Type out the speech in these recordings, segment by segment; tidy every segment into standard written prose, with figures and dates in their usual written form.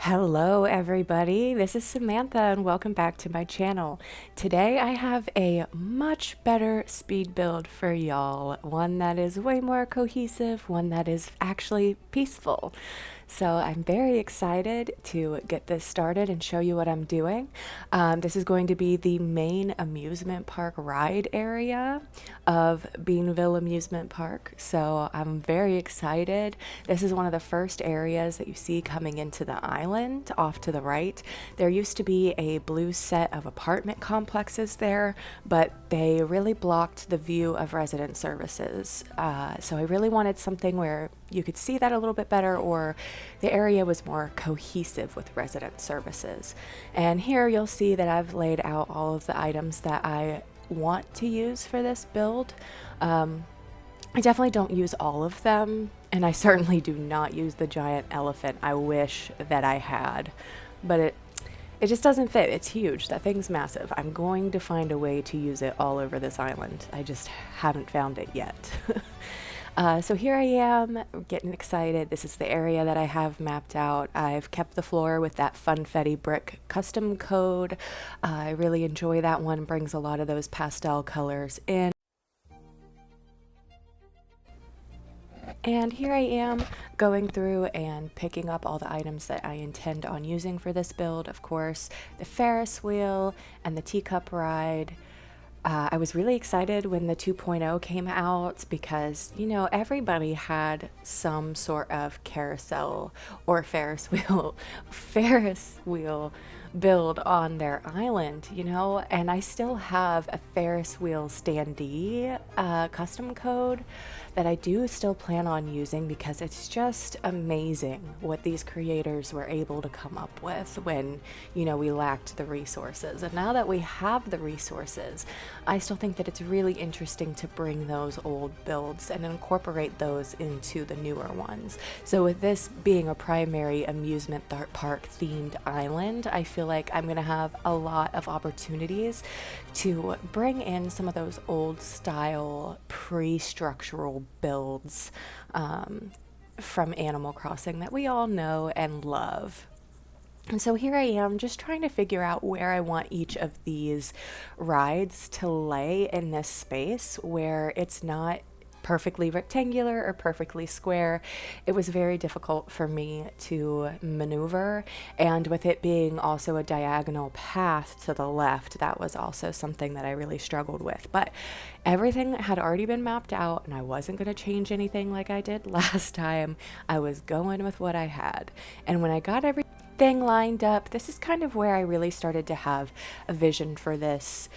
Hello everybody, this is Samantha and welcome back to my channel. Today I have a much better speed build for y'all, one that is way more cohesive, one that is actually peaceful. So I'm very excited to get this started and show you what I'm doing. This is going to be the main amusement park ride area of Beanville Amusement Park. So I'm very excited. This is one of the first areas that you see coming into the island off to the right. There used to be a blue set of apartment complexes there, but they really blocked the view of resident services. So I really wanted something where you could see that a little bit better, or the area was more cohesive with resident services. And here you'll see that I've laid out all of the items that I want to use for this build. I definitely don't use all of them, and I certainly do not use the giant elephant. I wish that I had, but it just doesn't fit. It's huge. That thing's massive. I'm going to find a way to use it all over this island. I just haven't found it yet. So here I am, getting excited. This is the area that I have mapped out. I've kept the floor with that Funfetti Brick custom code. I really enjoy that one, brings a lot of those pastel colors in. And here I am going through and picking up all the items that I intend on using for this build. Of course, the Ferris wheel and the teacup ride. I was really excited when the 2.0 came out because, you know, everybody had some sort of carousel or Ferris wheel build on their island, you know, and I still have a Ferris wheel standee custom code that I do still plan on using because it's just amazing what these creators were able to come up with when, you know, we lacked the resources. And now that we have the resources, I still think that it's really interesting to bring those old builds and incorporate those into the newer ones. So with this being a primary amusement park themed island, I feel like I'm going to have a lot of opportunities to bring in some of those old style pre-structural builds from Animal Crossing that we all know and love. And so here I am just trying to figure out where I want each of these rides to lay in this space where it's not perfectly rectangular or perfectly square. It was very difficult for me to maneuver, and with it being also a diagonal path to the left, that was also something that I really struggled with. But everything had already been mapped out and I wasn't going to change anything like I did last time. I was going with what I had, and when I got everything lined up, this is kind of where I really started to have a vision for this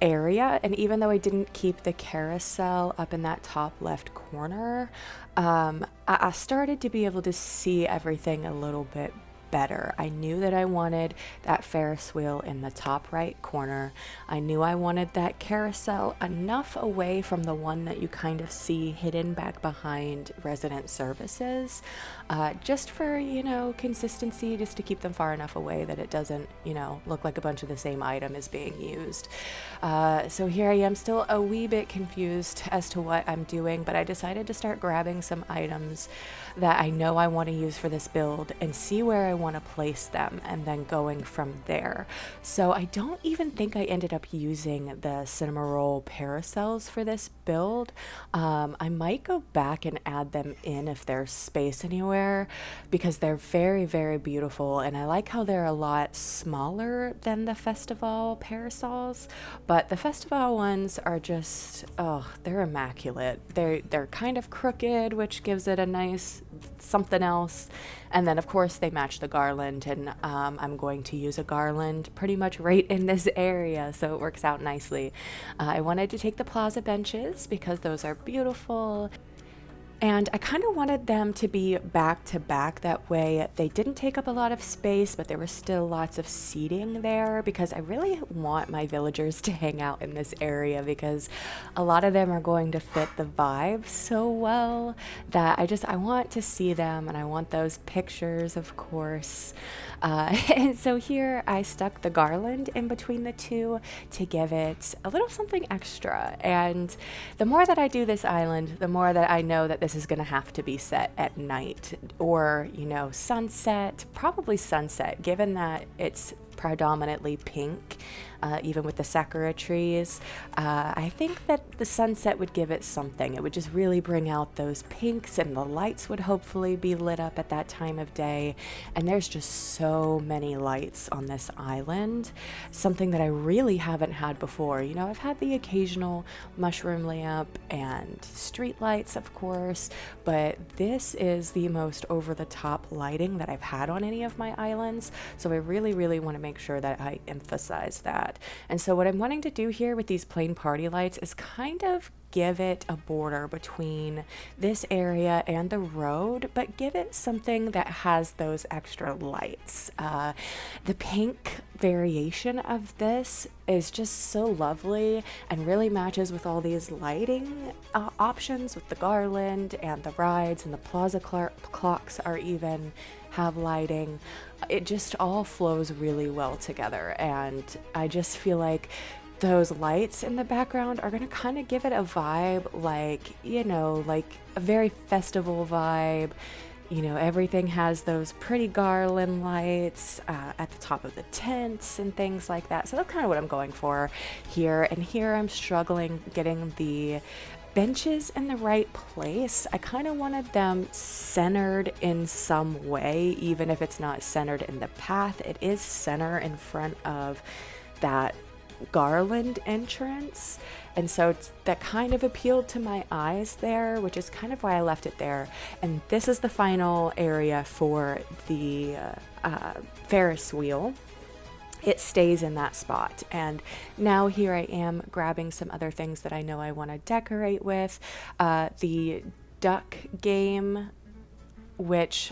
area. And even though I didn't keep the carousel up in that top left corner, I started to be able to see everything a little bit better. I knew that I wanted that Ferris wheel in the top right corner. I knew I wanted that carousel enough away from the one that you kind of see hidden back behind resident services, just for, you know, consistency, just to keep them far enough away that it doesn't, you know, look like a bunch of the same item is being used. So here I am, still a wee bit confused as to what I'm doing, but I decided to start grabbing some items that I know I want to use for this build and see where I want to place them, and then going from there. So I don't even think I ended up using the cinema roll parasols for this build. I might go back and add them in if there's space anywhere, because they're very, very beautiful, and I like how they're a lot smaller than the festival parasols, but the festival ones are just, oh, they're immaculate. They're kind of crooked, which gives it a nice something else. And then of course they match the garland, and I'm going to use a garland pretty much right in this area, so it works out nicely. I wanted to take the plaza benches because those are beautiful. And I kind of wanted them to be back to back. That way they didn't take up a lot of space, but there was still lots of seating there, because I really want my villagers to hang out in this area, because a lot of them are going to fit the vibe so well that I want to see them, and I want those pictures, of course. And so here I stuck the garland in between the two to give it a little something extra. And the more that I do this island, the more that I know that this is going to have to be set at night or, sunset, probably sunset, given that it's predominantly pink, even with the sakura trees. I think that the sunset would give it something. It would just really bring out those pinks, and the lights would hopefully be lit up at that time of day. And there's just so many lights on this island, something that I really haven't had before. I've had the occasional mushroom lamp and street lights, of course, but this is the most over-the-top lighting that I've had on any of my islands. So I really, really want to make sure that I emphasize that. And so what I'm wanting to do here with these plain party lights is kind of give it a border between this area and the road, but give it something that has those extra lights. The pink variation of this is just so lovely and really matches with all these lighting options with the garland and the rides, and the plaza clocks are even have lighting. It just all flows really well together, and I just feel like those lights in the background are going to kind of give it a vibe like a very festival vibe. Everything has those pretty garland lights at the top of the tents and things like that. So that's kind of what I'm going for here. And here I'm struggling getting the benches in the right place. I kind of wanted them centered in some way, even if it's not centered in the path. It is center in front of that garland entrance, and so that kind of appealed to my eyes there, which is kind of why I left it there. And this is the final area for the Ferris wheel. It stays in that spot, and now here I am grabbing some other things that I know I want to decorate with. The duck game, which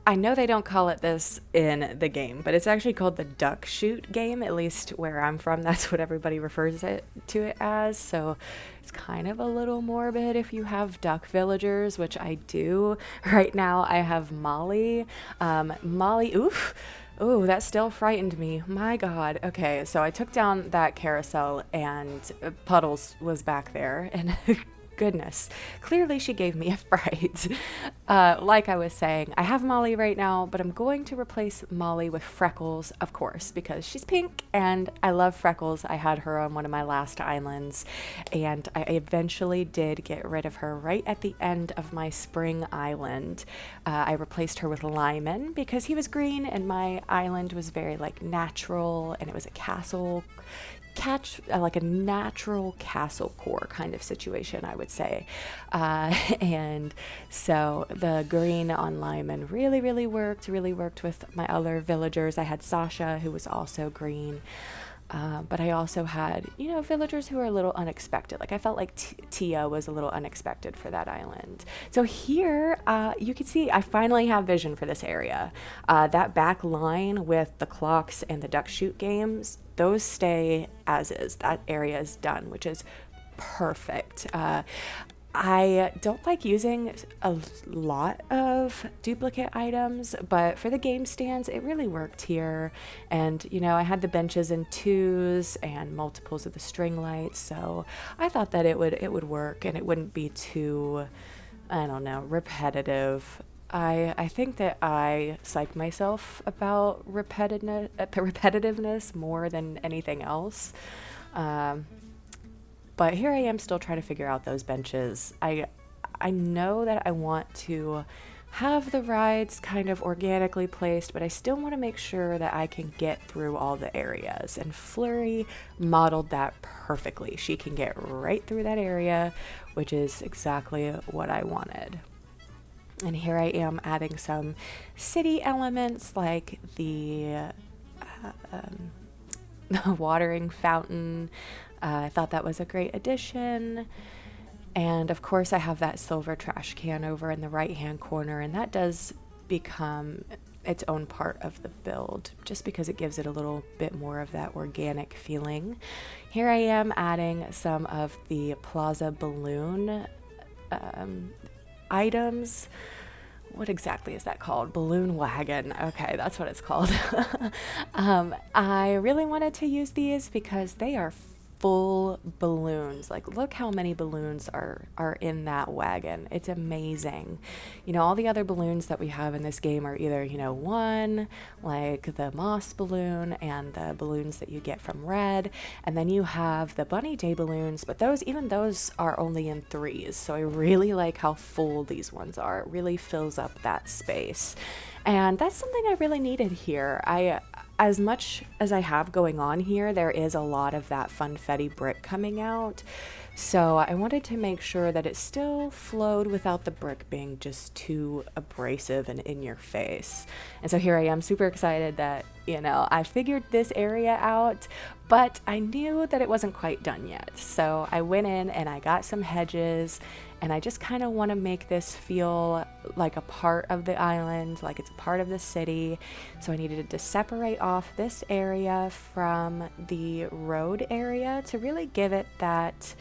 I know they don't call it this in the game, but it's actually called the duck shoot game, at least where I'm from. That's what everybody refers to it as. So it's kind of a little morbid if you have duck villagers, which I do. Right now I have Molly. Molly, oof. Oh, that still frightened me. My God. Okay, so I took down that carousel and Puddles was back there, and goodness, clearly she gave me a fright. Like I was saying, I have Molly right now, but I'm going to replace Molly with Freckles, of course, because she's pink and I love Freckles. I had her on one of my last islands, and I eventually did get rid of her right at the end of my spring island. I replaced her with Lyman because he was green and my island was very natural, and it was a castle like a natural castle core kind of situation, I would say. And so the green on Lyman really worked with my other villagers. I had Sasha, who was also green. But I also had, villagers who were a little unexpected. Like I felt like Tia was a little unexpected for that island. So here, you can see I finally have vision for this area. That back line with the clocks and the duck shoot games, those stay as is. That area is done, which is perfect. I don't like using a lot of duplicate items, but for the game stands, it really worked here. And, I had the benches in twos and multiples of the string lights, so I thought that it would work and it wouldn't be too, I don't know, repetitive. I think that I psych myself about repetitiveness more than anything else. But here I am still trying to figure out those benches. I know that I want to have the rides kind of organically placed, but I still want to make sure that I can get through all the areas. And Flurry modeled that perfectly. She can get right through that area, which is exactly what I wanted. And here I am adding some city elements like the watering fountain. I thought that was a great addition. And of course I have that silver trash can over in the right hand corner, and that does become its own part of the build just because it gives it a little bit more of that organic feeling. Here I am adding some of the plaza balloon items, what exactly is that called? Balloon wagon. Okay, that's what it's called. I really wanted to use these because they are full balloons. Like, look how many balloons are in that wagon. It's amazing. You know, all the other balloons that we have in this game are either, you know, one, like the moss balloon and the balloons that you get from Red, and then you have the bunny day balloons, but even those are only in threes. So I really like how full these ones are. It really fills up that space. And that's something I really needed here. As much as I have going on here, there is a lot of that Funfetti Brick coming out. So I wanted to make sure that it still flowed without the brick being just too abrasive and in your face. And so here I am, super excited that, you know, I figured this area out, but I knew that it wasn't quite done yet. So I went in and I got some hedges, and I just kind of want to make this feel like a part of the island, like it's a part of the city. So I needed to separate off this area from the road area to really give it that,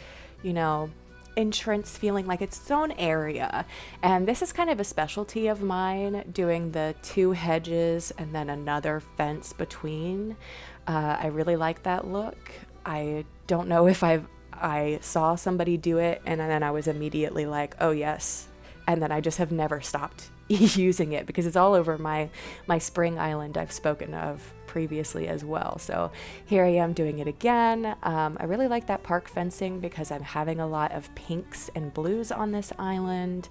you know, entrance feeling like its own area. And this is kind of a specialty of mine, doing the two hedges and then another fence between. I really like that look. I don't know if I saw somebody do it and then I was immediately like, oh yes, and then I just have never stopped using it because it's all over my spring island I've spoken of previously as well. So here I am doing it again. I really like that park fencing because I'm having a lot of pinks and blues on this island,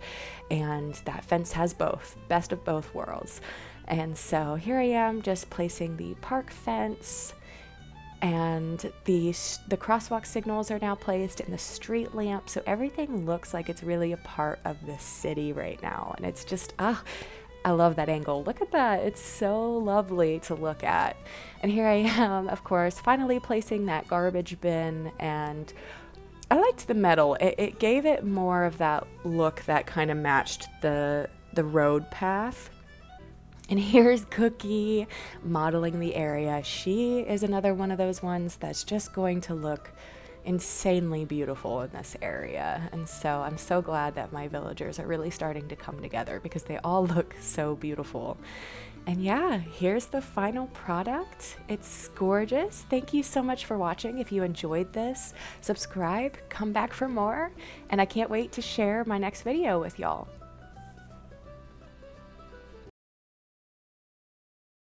and that fence has both, best of both worlds. And so here I am just placing the park fence, and the crosswalk signals are now placed in the street lamp, so everything looks like it's really a part of the city right now. And it's just, I love that angle. Look at that. It's so lovely to look at. And here I am, of course, finally placing that garbage bin, and I liked the metal. It gave it more of that look that kind of matched the road path. And here's Cookie modeling the area. She is another one of those ones that's just going to look insanely beautiful in this area. And so I'm so glad that my villagers are really starting to come together because they all look so beautiful. And yeah, here's the final product. It's gorgeous. Thank you so much for watching. If you enjoyed this, subscribe, come back for more, and I can't wait to share my next video with y'all.